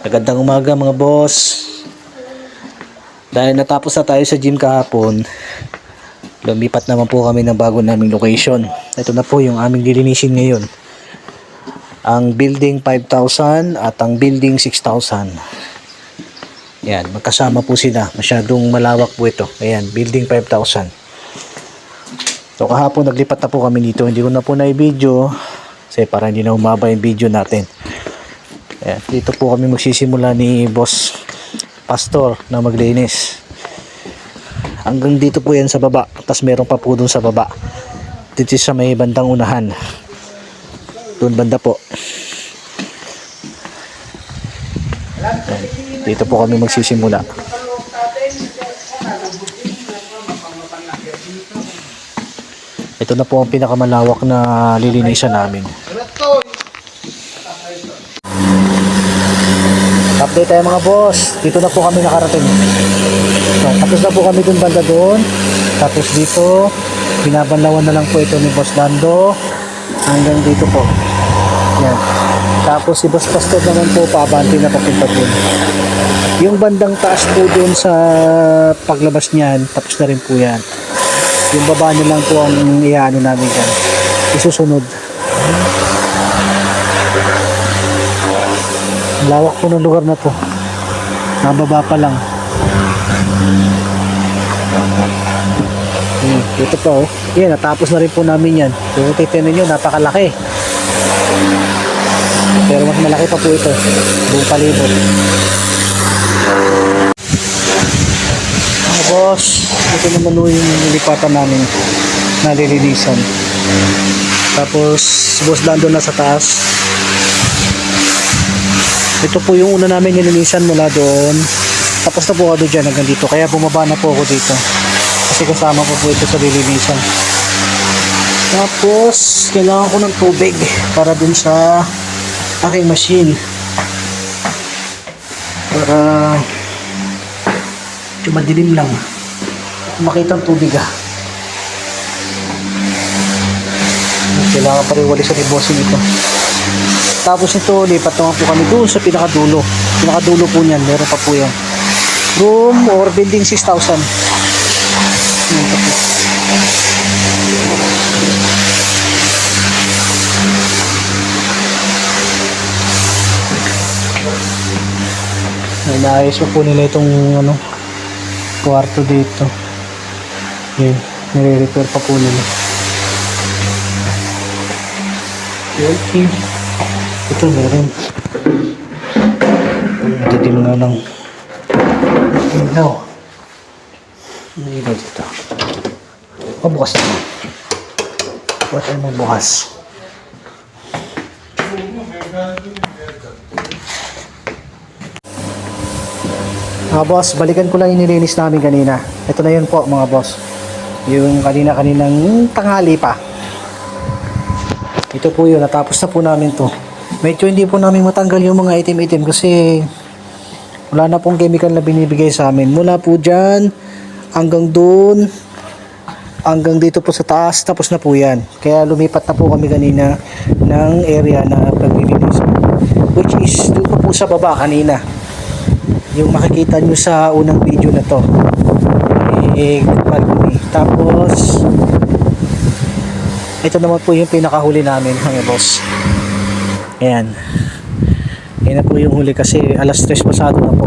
Magandang umaga mga boss. Dahil natapos na tayo sa gym kahapon, lumipat naman po kami ng bago naming location. Ito na po yung aming lilinisin ngayon. Ang building 5,000 at ang building 6,000. Yan, magkasama po sila. Masyadong malawak po ito. Ayan, building 5,000. So kahapon naglipat na po kami dito. Hindi ko na po na-video kasi para hindi na humaba yung video natin. Ayan, dito po kami magsisimula ni Boss Pastor na maglinis. Hanggang dito po yan sa baba. Tapos meron pa po dun sa baba. Dito sa may bandang unahan. Doon banda po. Ayan, dito po kami magsisimula. Ito na po ang pinakamalawak na lilinisan namin. Update tayo mga boss. Dito na po kami nakarating. So, tapos na po kami dun banda doon. Tapos dito, binabanlawan na lang po ito ni Boss Lando. Hanggang dito po. Yan. Tapos si Boss Pastor naman po, paabante na papunta doon. Yung bandang taas po doon sa paglabas niyan, tapos na rin po yan. Yung baba niya lang po ang iyaano namin yan. Isusunod. Lawak po ng lugar na to. Nababa pa lang. Ito pa oh. Yan, natapos na rin po namin yan. Kung titignan nyo, napakalaki. Pero mas malaki pa po ito. Buong palibot. Mga boss, ito naman po yung nilipatan namin. Nalilinisan. Tapos, Boss Lando na sa taas. Ito po yung una namin nilinisan mula doon. Tapos na po ako dyan hanggang dito. Kaya bumaba na po ako dito. Kasi kasama po ito sa lilinisan. Tapos, kailangan ko ng tubig para dun sa aking machine. Para madilim lang. Makita ang tubig ah. Kailangan pa rin walisan ni bossing ito. Tapos ito, lipat naman po kami doon sa pinakadulo. Pinakadulo po niyan, meron pa po yan. Room or building 6,000. Naayos po nila itong ano, kwarto dito. Yan, nire-repair pa po nila. Okay. Ito meron. Didim na lang. Ilaw. Ano ilaw dito? Bukas na. Bukas tayo magbukas. Mga boss, balikan ko lang yung nilinis namin kanina. Ito na yun po mga boss. Yung kaninang tanghali pa. Ito po yun, natapos na po namin to. Medyo hindi po namin matanggal yung mga itim-itim kasi wala na pong chemical na binibigay sa amin. Mula po dyan, hanggang doon, hanggang dito po sa taas, tapos na po yan. Kaya lumipat na po kami kanina ng area na paglilinis. Which is, doon po sa baba kanina. Yung makikita nyo sa unang video na to. Tapos, ito naman po yung pinakahuli namin mga boss. Ayan. Ayan na po yung huli kasi alas 3 pasado na po.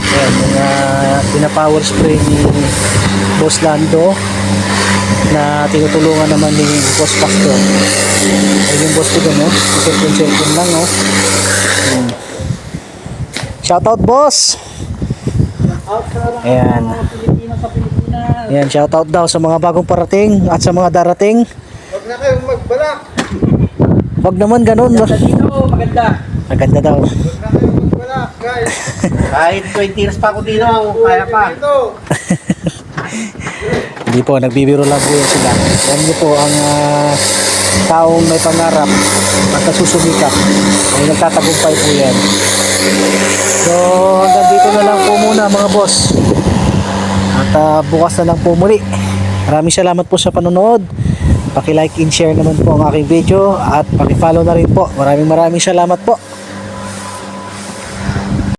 Ayan, yung pinapower spray ni Boss Lando na tinutulungan naman ni Boss Pastor. Ayan yung boss ko doon, no? Cellphone lang, no? Shoutout, boss! Ayan. Ayan, shoutout daw sa mga bagong parating at sa mga darating. Huwag na kayong magbalak. Wag naman ganun. Maganda dito, maganda. Maganda daw. Huwag na kayong magbalak, guys. Kahit 20 years pa ako dito, kaya pa. Hindi po, nagbibiro lang po yan sila. Yan niyo po ang taong may pangarap at nagsusumikap ay nagtatagumpay po yan. So hanggang dito na lang po muna mga boss. At bukas na lang po muli. Maraming salamat po sa panonood. Paki-like and share naman po ang aking video at paki-follow na rin po. Maraming salamat po.